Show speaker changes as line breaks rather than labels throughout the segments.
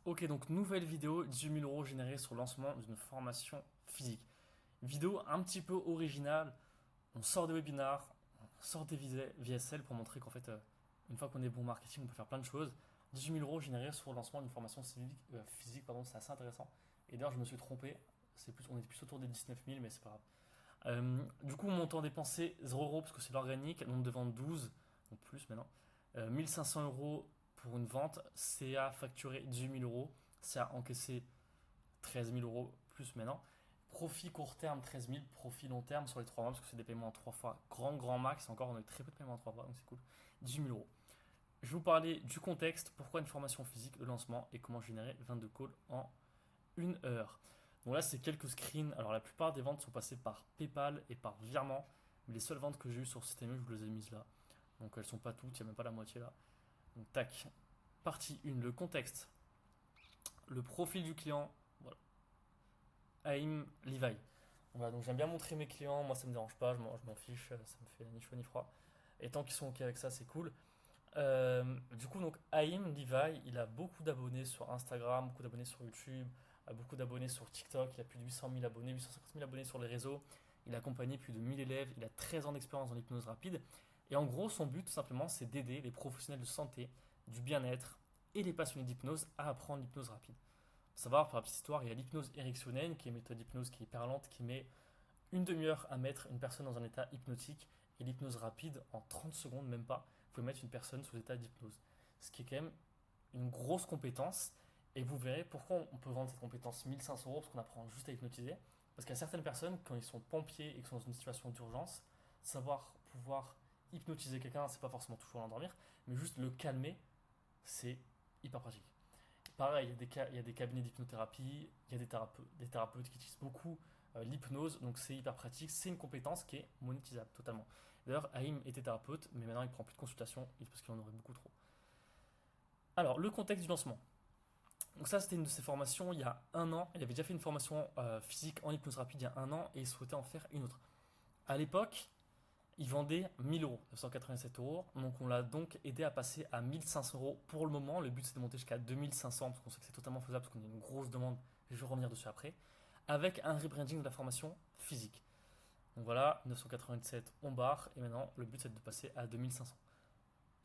Ok, donc nouvelle vidéo, 18 000 € générés sur le lancement d'une formation physique. Vidéo un petit peu originale, on sort des webinars, on sort des VSL pour montrer qu'en fait, une fois qu'on est bon marketing, on peut faire plein de choses. 18 000 € générés sur le lancement d'une formation physique, pardon, c'est assez intéressant. Et d'ailleurs, je me suis trompé, on était plus autour des 19 000, mais c'est pas grave. Du coup, montant dépensé 0 € parce que c'est l'organique, nombre de ventes 12, donc plus maintenant. 1500 € pour une vente, CA facturé 18 000 €, CA encaissé 13 000 € plus maintenant. Profit court terme 13 000, profit long terme sur les 3 mois parce que c'est des paiements en 3 fois. Grand max, encore on a eu très peu de paiements en 3 fois donc c'est cool. 18 000 €. Je vais vous parler du contexte, pourquoi une formation physique, le lancement et comment générer 22 calls en 1 heure. Donc là, c'est quelques screens. Alors, la plupart des ventes sont passées par PayPal et par virement. Mais les seules ventes que j'ai eues sur Système U, je vous les ai mises là. Donc, elles sont pas toutes, il n'y a même pas la moitié là. Donc, tac. Partie 1, le contexte. Le profil du client. Voilà. Aim Levi. Voilà, donc j'aime bien montrer mes clients. Moi, ça me dérange pas, je m'en fiche. Ça me fait ni chaud ni froid. Et tant qu'ils sont OK avec ça, c'est cool. Du coup, donc Haïm Levi, il a beaucoup d'abonnés sur Instagram, beaucoup d'abonnés sur YouTube, beaucoup d'abonnés sur TikTok. Il a plus de 800 000 abonnés, 850 000 abonnés sur les réseaux. Il a accompagné plus de 1000 élèves. Il a 13 ans d'expérience dans l'hypnose rapide. Et en gros, son but, tout simplement, c'est d'aider les professionnels de santé, du bien-être et les passionnés d'hypnose à apprendre l'hypnose rapide. Faut savoir, pour la petite histoire, il y a l'hypnose ericksonienne, qui est une méthode d'hypnose qui est hyper lente, qui met une demi-heure à mettre une personne dans un état hypnotique et l'hypnose rapide en 30 secondes, même pas. Vous pouvez mettre une personne sous état d'hypnose. Ce qui est quand même une grosse compétence. Et vous verrez pourquoi on peut vendre cette compétence 1500 € parce qu'on apprend juste à hypnotiser. Parce qu'il y a certaines personnes, quand ils sont pompiers et qu'ils sont dans une situation d'urgence, savoir pouvoir hypnotiser quelqu'un, c'est pas forcément toujours l'endormir, mais juste le calmer, c'est hyper pratique. Pareil, il y a des cabinets d'hypnothérapie, il y a des thérapeutes qui utilisent beaucoup l'hypnose, donc c'est hyper pratique, c'est une compétence qui est monétisable totalement. D'ailleurs, Haïm était thérapeute, mais maintenant il prend plus de consultations parce qu'il en aurait beaucoup trop. Alors, le contexte du lancement. Donc ça, c'était une de ses formations il y a 1 an. Il avait déjà fait une formation physique en hypnose rapide il y a 1 an et il souhaitait en faire une autre. À l'époque, il vendait 1000 €, 987 €. Donc on l'a donc aidé à passer à 1500 € pour le moment. Le but c'est de monter jusqu'à 2500 parce qu'on sait que c'est totalement faisable parce qu'on a une grosse demande. Je vais revenir dessus après. Avec un rebranding de la formation physique. Donc voilà, 987 on barre et maintenant le but c'est de passer à 2500.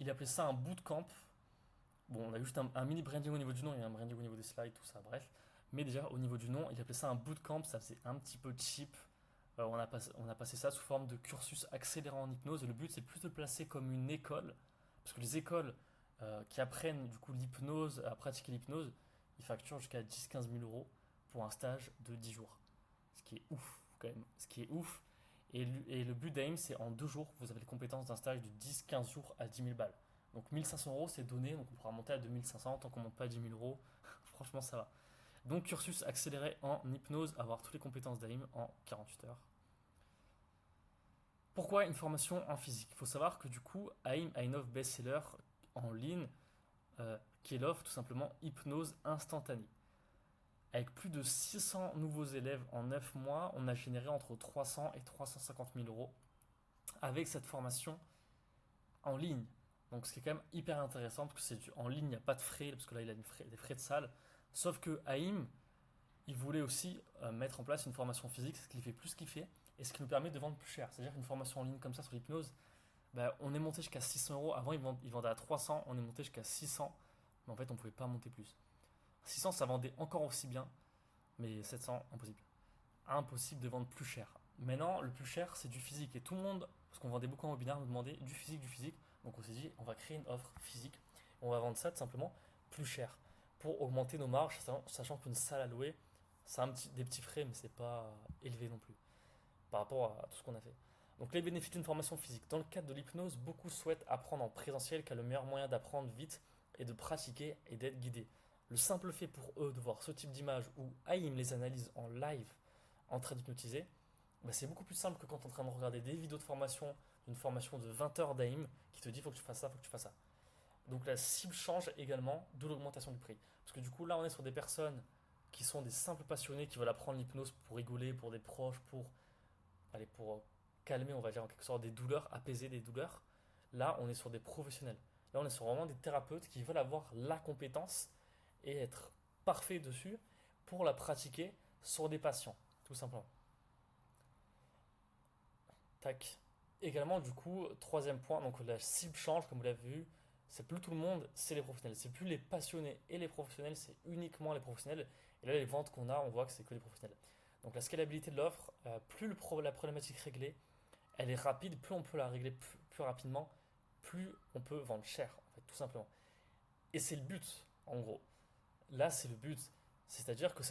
Il appelait ça un bootcamp. Bon, on a juste un mini branding au niveau du nom et un branding au niveau des slides, tout ça, bref. Mais déjà au niveau du nom, il appelait ça un bootcamp, ça faisait un petit peu cheap. On a passé ça sous forme de cursus accélérant en hypnose. Et le but, c'est plus de le placer comme une école. Parce que les écoles qui apprennent du coup l'hypnose, à pratiquer l'hypnose, ils facturent jusqu'à 10-15 000 € pour un stage de 10 jours. Ce qui est ouf, quand même. Ce qui est ouf. Et le but d'AIM, c'est en 2 jours, vous avez les compétences d'un stage de 10-15 jours à 10 000 balles. Donc 1500 €, c'est donné, donc on pourra monter à 2500 tant qu'on ne monte pas à 10 000 €. Franchement, ça va. Donc cursus accéléré en hypnose, avoir toutes les compétences d'AIM en 48 heures. Pourquoi une formation en physique? Il faut savoir que du coup, AIM a une offre best-seller en ligne qui est l'offre tout simplement hypnose instantanée. Avec plus de 600 nouveaux élèves en 9 mois, on a généré entre 300 et 350 000 € avec cette formation en ligne. Donc ce qui est quand même hyper intéressant parce que c'est en ligne, il n'y a pas de frais, parce que là il a des frais de salle. Sauf que AIM, il voulait aussi mettre en place une formation physique, ce qui fait plus kiffer et ce qui nous permet de vendre plus cher. C'est-à-dire qu'une formation en ligne comme ça sur l'hypnose, bah, on est monté jusqu'à 600 €. Avant, ils vendaient à 300, on est monté jusqu'à 600, mais en fait, on ne pouvait pas monter plus. 600, ça vendait encore aussi bien, mais 700, impossible. Impossible de vendre plus cher. Maintenant, le plus cher, c'est du physique. Et tout le monde, parce qu'on vendait beaucoup en webinaire, nous demandait du physique, du physique. Donc on s'est dit, on va créer une offre physique. On va vendre ça tout simplement plus cher pour augmenter nos marges, sachant qu'une salle à louer, ça a des petits frais, mais c'est pas élevé non plus par rapport à tout ce qu'on a fait. Donc les bénéfices d'une formation physique. Dans le cadre de l'hypnose, beaucoup souhaitent apprendre en présentiel car le meilleur moyen d'apprendre vite est de pratiquer et d'être guidé. Le simple fait pour eux de voir ce type d'image où AIM les analyse en live en train d'hypnotiser, bah c'est beaucoup plus simple que quand tu es en train de regarder des vidéos de formation, une formation de 20 heures d'AIM qui te dit faut que tu fasses ça, faut que tu fasses ça. Donc la cible change également de l'augmentation du prix. Parce que du coup là on est sur des personnes qui sont des simples passionnés qui veulent apprendre l'hypnose pour rigoler, pour des proches, pour calmer, on va dire en quelque sorte, des douleurs, apaiser des douleurs. Là, on est sur des professionnels. Là, on est sur vraiment des thérapeutes qui veulent avoir la compétence et être parfait dessus pour la pratiquer sur des patients, tout simplement. Tac. Également, du coup, troisième point, donc la cible change, comme vous l'avez vu. C'est plus tout le monde, c'est les professionnels. C'est plus les passionnés et les professionnels, c'est uniquement les professionnels. Et là, les ventes qu'on a, on voit que c'est que les professionnels. Donc la scalabilité de l'offre, plus la problématique réglée, elle est rapide, plus on peut la régler plus rapidement, plus on peut vendre cher, en fait, tout simplement. Et c'est le but, en gros. Là, c'est le but. C'est-à-dire que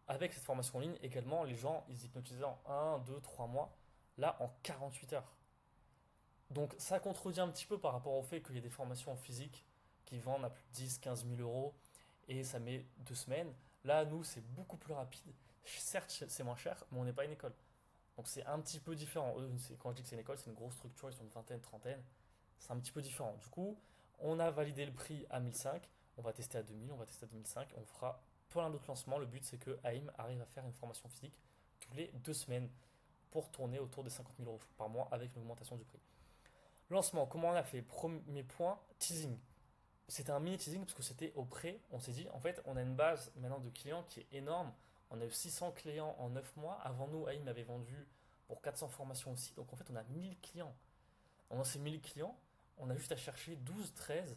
avec cette formation en ligne, également, les gens, ils hypnotisaient en 1, 2, 3 mois. Là, en 48 heures. Donc, ça contredit un petit peu par rapport au fait qu'il y a des formations en physique qui vendent à plus de 10, 15 000 euros et ça met 2 semaines. Là, nous, c'est beaucoup plus rapide. Certes, c'est moins cher, mais on n'est pas une école. Donc, c'est un petit peu différent. Eux, quand je dis que c'est une école, c'est une grosse structure, ils sont une vingtaine, trentaine. C'est un petit peu différent. Du coup, on a validé le prix à 1005. On va tester à 2000, on va tester à 2005. On fera plein d'autres lancements. Le but, c'est que AIM arrive à faire une formation physique tous les 2 semaines pour tourner autour de 50 000 euros par mois avec l'augmentation du prix. Lancement, comment on a fait? Premier point, teasing. C'était un mini teasing parce que c'était au prêt. On s'est dit, en fait, on a une base maintenant de clients qui est énorme. On a eu 600 clients en 9 mois. Avant nous, AIM avait vendu pour 400 formations aussi. Donc en fait, on a 1000 clients. Dans ces 1000 clients, on a juste à chercher 12, 13,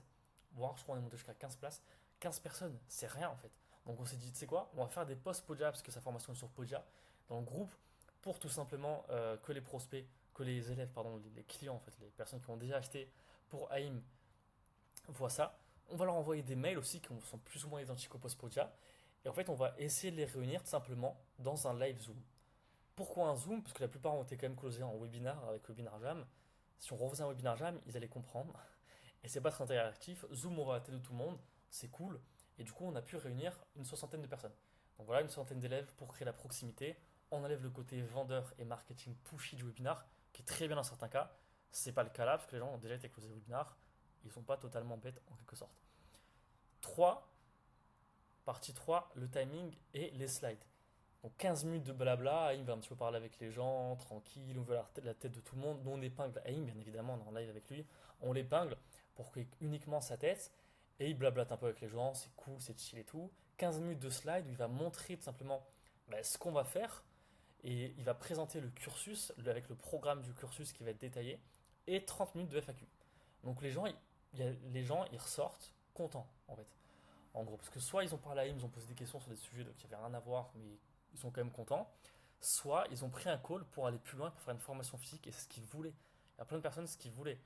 voire je crois qu'on est monté jusqu'à 15 places. 15 personnes, c'est rien en fait. Donc on s'est dit, tu sais quoi, on va faire des posts Podia parce que sa formation est sur Podia dans le groupe pour tout simplement que les prospects, que les élèves, pardon, les clients en fait, les personnes qui ont déjà acheté pour AIM voient ça. On va leur envoyer des mails aussi qui sont plus ou moins identiques au post Podia. Et en fait, on va essayer de les réunir tout simplement dans un live Zoom. Pourquoi un Zoom? Parce que la plupart ont été quand même closés en webinar avec Webinar Jam. Si on refaisait un Webinar Jam, ils allaient comprendre. Et c'est pas très interactif. Zoom, on va à la tête de tout le monde, c'est cool. Et du coup, on a pu réunir une soixantaine de personnes. Donc voilà, une centaine d'élèves pour créer la proximité. On enlève le côté vendeur et marketing pushy du webinar, qui est très bien dans certains cas. C'est pas le cas là, parce que les gens ont déjà été closés au webinar. Ils sont pas totalement bêtes en quelque sorte. 3, partie 3, le timing et les slides. Donc 15 minutes de blabla, Aïm va un petit peu parler avec les gens, tranquille, on veut la tête de tout le monde. Nous on épingle Aïm, bien évidemment, on est en live avec lui. On l'épingle pour qu'il ait uniquement sa tête. Et il blablate un peu avec les gens, c'est cool, c'est chill et tout. 15 minutes de slide où il va montrer tout simplement ce qu'on va faire. Et il va présenter le cursus, avec le programme du cursus qui va être détaillé. Et 30 minutes de FAQ. Donc les gens ils ressortent contents en fait. En gros, parce que soit ils ont parlé à Aïm, ils ont posé des questions sur des sujets qui n'avaient rien à voir, mais ils sont quand même contents. Soit ils ont pris un call pour aller plus loin, pour faire une formation physique, et c'est ce qu'ils voulaient. Il y a plein de personnes ce qu'ils voulaient.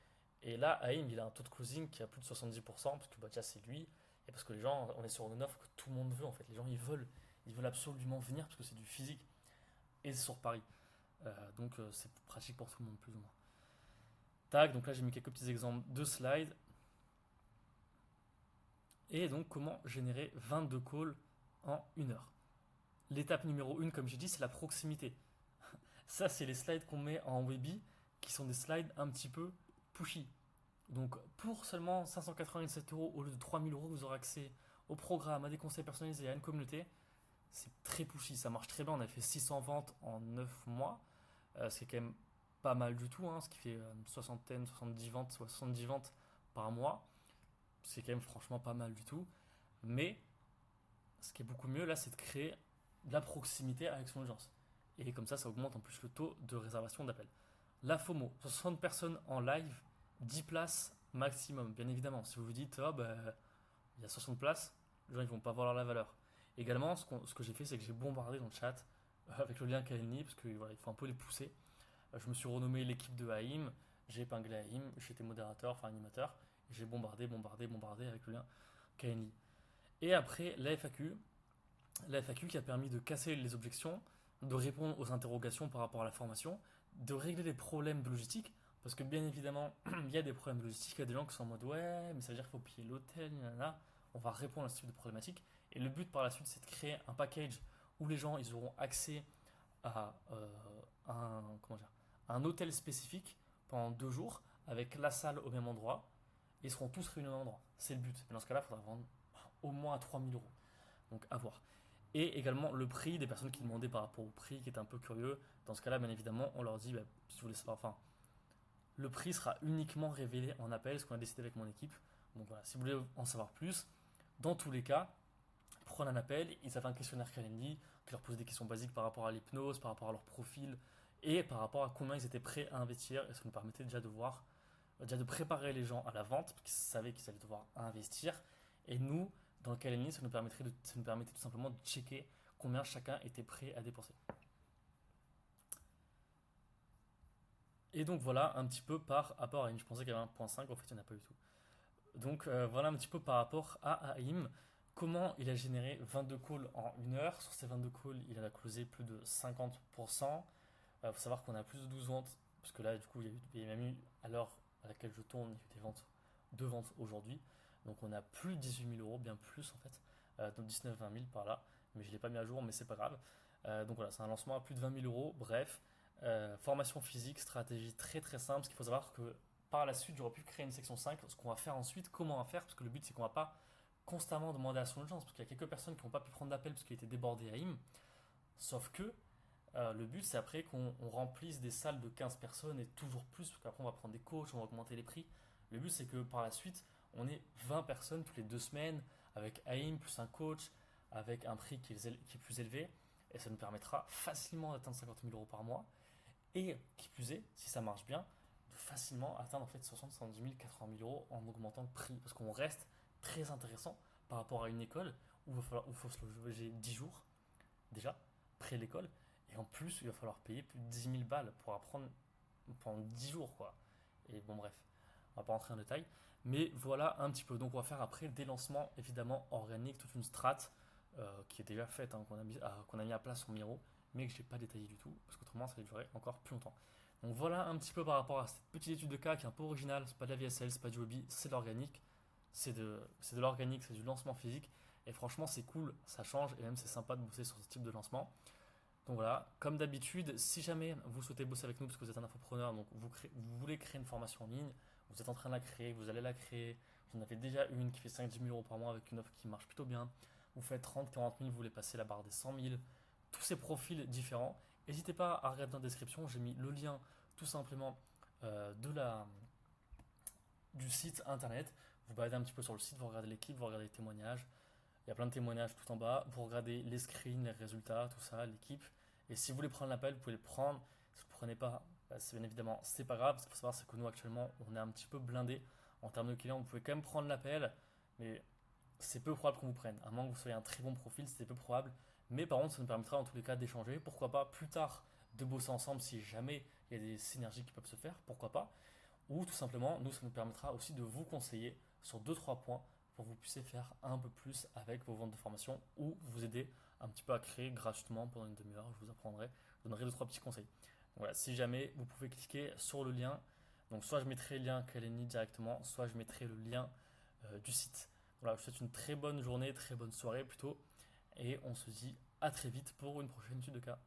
Et là, Aïm, il a un taux de closing qui a plus de 70%, parce que déjà c'est lui, et parce que les gens, on est sur une offre que tout le monde veut en fait. Les gens ils veulent absolument venir parce que c'est du physique, et c'est sur Paris. Donc c'est pratique pour tout le monde, plus ou moins. Tac, donc là j'ai mis quelques petits exemples de slides. Et donc comment générer 22 calls en 1 heure. L'étape numéro 1, comme j'ai dit, c'est la proximité. Ça, c'est les slides qu'on met en Webi, qui sont des slides un petit peu pushy. Donc, pour seulement 597 euros au lieu de 3000 euros, vous aurez accès au programme, à des conseils personnalisés, à une communauté. C'est très pushy, ça marche très bien. On a fait 600 ventes en 9 mois, ce qui est quand même pas mal du tout, ce qui fait une soixantaine, 70 ventes, 70 ventes par mois. C'est quand même franchement pas mal du tout. Mais ce qui est beaucoup mieux là, c'est de créer de la proximité avec son audience. Et comme ça augmente en plus le taux de réservation d'appel. La FOMO, 60 personnes en live, 10 places maximum. Bien évidemment, si vous vous dites, il y a 60 places, les gens ils vont pas voir la valeur. Également, ce que j'ai fait, c'est que j'ai bombardé dans le chat avec le lien Calendly, parce qu'il faut un peu les pousser. Je me suis renommé l'équipe de Haïm, j'ai épinglé Haïm, j'étais modérateur, enfin animateur, et j'ai bombardé avec le lien Calendly. Et après, la FAQ qui a permis de casser les objections, de répondre aux interrogations par rapport à la formation, de régler les problèmes de logistique, parce que bien évidemment, il y a des problèmes de logistique, il y a des gens qui sont en mode ouais, mais ça veut dire qu'il faut payer l'hôtel, nanana. On va répondre à ce type de problématique. Et le but par la suite, c'est de créer un package où les gens ils auront accès à un hôtel spécifique pendant 2 jours, avec la salle au même endroit, et ils seront tous réunis au même endroit. C'est le but. Mais dans ce cas-là, il faudra vendre au moins à 3000 euros. Donc à voir. Et également le prix des personnes qui demandaient par rapport au prix, qui étaient un peu curieux. Dans ce cas-là, bien évidemment, on leur dit, si vous voulez savoir, enfin, le prix sera uniquement révélé en appel, ce qu'on a décidé avec mon équipe. Donc voilà, si vous voulez en savoir plus, dans tous les cas, prendre un appel, ils avaient un questionnaire Calendly qui leur posait des questions basiques par rapport à l'hypnose, par rapport à leur profil et par rapport à combien ils étaient prêts à investir. Et ça nous permettait déjà de voir, déjà de préparer les gens à la vente, parce qu'ils savaient qu'ils allaient devoir investir. Et nous, dans le Calendly, ça nous permettait tout simplement de checker combien chacun était prêt à dépenser. Et donc voilà un petit peu par rapport à AIM. Je pensais qu'il y avait un point 5, en fait il n'y en a pas du tout. Donc voilà un petit peu par rapport à AIM. Comment il a généré 22 calls en 1 heure. Sur ces 22 calls, il a closé plus de 50%. Il faut savoir qu'on a plus de 12 ventes, parce que là du coup il y a même eu, à l'heure à laquelle je tourne, il y a eu des ventes, 2 ventes aujourd'hui. Donc on a plus de 18 000 euros, bien plus en fait. Donc 19-20 000 par là. Mais je ne l'ai pas mis à jour, mais c'est pas grave. Donc voilà, c'est un lancement à plus de 20 000 euros. Bref, formation physique, stratégie très très simple. Ce qu'il faut savoir que par la suite, j'aurais pu créer une section 5. Ce qu'on va faire ensuite, comment on va faire, parce que le but c'est qu'on va pas constamment demander à son audience, parce qu'il y a quelques personnes qui n'ont pas pu prendre d'appel parce qu'il était débordé à IM. Sauf que le but c'est après qu'on remplisse des salles de 15 personnes et toujours plus, parce qu'après on va prendre des coachs, on va augmenter les prix. Le but c'est que par la suite, on ait 20 personnes toutes les 2 semaines avec AIM plus un coach, avec un prix qui est plus élevé. Et ça nous permettra facilement d'atteindre 50 000 euros par mois. Et qui plus est, si ça marche bien, de facilement atteindre en fait 60, 70 000, 80 000 euros en augmentant le prix. Parce qu'on reste très intéressant par rapport à une école où il faut se loger 10 jours déjà, près de l'école. Et en plus, il va falloir payer plus de 10 000 balles pour apprendre pendant 10 jours, quoi. Et bon, bref, on va pas rentrer en détail. Mais voilà un petit peu. Donc, on va faire après des lancements évidemment organiques, toute une strat qui est déjà faite, hein, qu'on a mis à place sur Miro, mais que je n'ai pas détaillé du tout, parce qu'autrement, ça va durer encore plus longtemps. Donc, voilà un petit peu par rapport à cette petite étude de cas qui est un peu originale. C'est pas de la VSL, c'est pas du hobby, c'est de l'organique. C'est de l'organique, c'est du lancement physique. Et franchement, c'est cool, ça change et même c'est sympa de bosser sur ce type de lancement. Donc voilà, comme d'habitude, si jamais vous souhaitez bosser avec nous parce que vous êtes un infopreneur, donc vous voulez créer une formation en ligne, vous êtes en train de la créer, vous allez la créer, vous en avez déjà une qui fait 5-10 000 euros par mois avec une offre qui marche plutôt bien, vous faites 30-40 000, vous voulez passer la barre des 100 000, tous ces profils différents, n'hésitez pas à regarder dans la description, j'ai mis le lien tout simplement de du site internet. Vous baladez un petit peu sur le site, vous regardez l'équipe, vous regardez les témoignages. Il y a plein de témoignages tout en bas. Vous regardez les screens, les résultats, tout ça, l'équipe. Et si vous voulez prendre l'appel, vous pouvez le prendre. Si vous ne prenez pas, bah, bien évidemment, c'est pas grave. Ce qu'il faut savoir, c'est que nous, actuellement, on est un petit peu blindé en termes de clients. Vous pouvez quand même prendre l'appel, mais c'est peu probable qu'on vous prenne. À moins que vous soyez un très bon profil, c'est peu probable. Mais par contre, ça nous permettra en tous les cas d'échanger. Pourquoi pas plus tard de bosser ensemble si jamais il y a des synergies qui peuvent se faire. Pourquoi pas. Ou tout simplement, nous, ça nous permettra aussi de vous conseiller sur 2-3 points pour que vous puissiez faire un peu plus avec vos ventes de formation ou vous aider un petit peu à créer gratuitement pendant une demi-heure. Je vous apprendrai, je vous donnerai 2-3 petits conseils. Voilà, si jamais vous pouvez cliquer sur le lien, donc soit je mettrai le lien Calendly directement, soit je mettrai le lien du site. Voilà, je vous souhaite une très bonne journée, très bonne soirée plutôt, et on se dit à très vite pour une prochaine étude de cas.